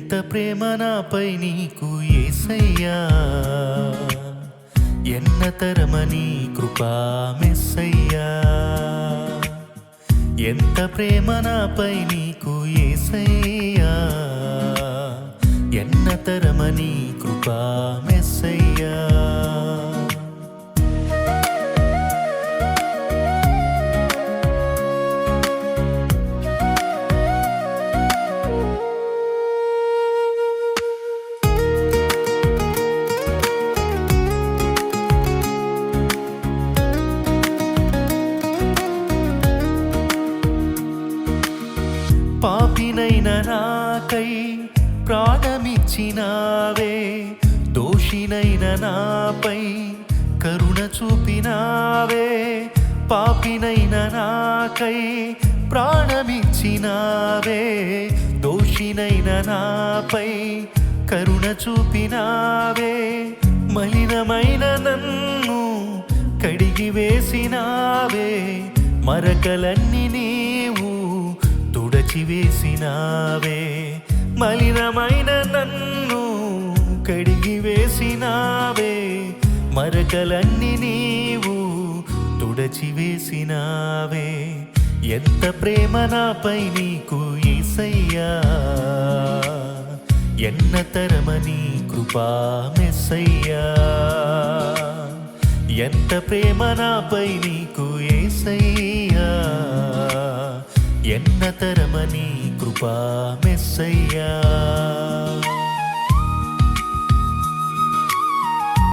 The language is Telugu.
ఎంత ప్రేమ నాపై నీకు యేసయ్యా, ఎన్నతరమని కృపా మెస్సయ్యా. ఎంత ప్రేమ నాపై నీకు యేసయ్యా, ఎన్నతరమని కృపా మెస్సయ్యా. పాపినైన నాకై ప్రాణమిచ్చినావే, దోషినైన నాపై కరుణ చూపినావే. పాపినైన నాకై ప్రాణమిచ్చినావే, దోషినైన నాపై కరుణ చూపినావే. మలినమైన నన్ను కడిగి వేసినావే, మరకలన్నీ నీవు తుడచివేసినావే. మలినమైన నన్ను కడిగి వేసినావే, మరకలన్నీ నీవు తుడచివేసినావే. ఎంత ప్రేమ నాపై నీకు యేసయ్యా, ఎన్నతరమని కృపా మెస్సయ్యా. ఎంత ప్రేమ నాపై నీకు యేసయ్యా, ఎన్నతరమని కృపా మెస్సయ్యా.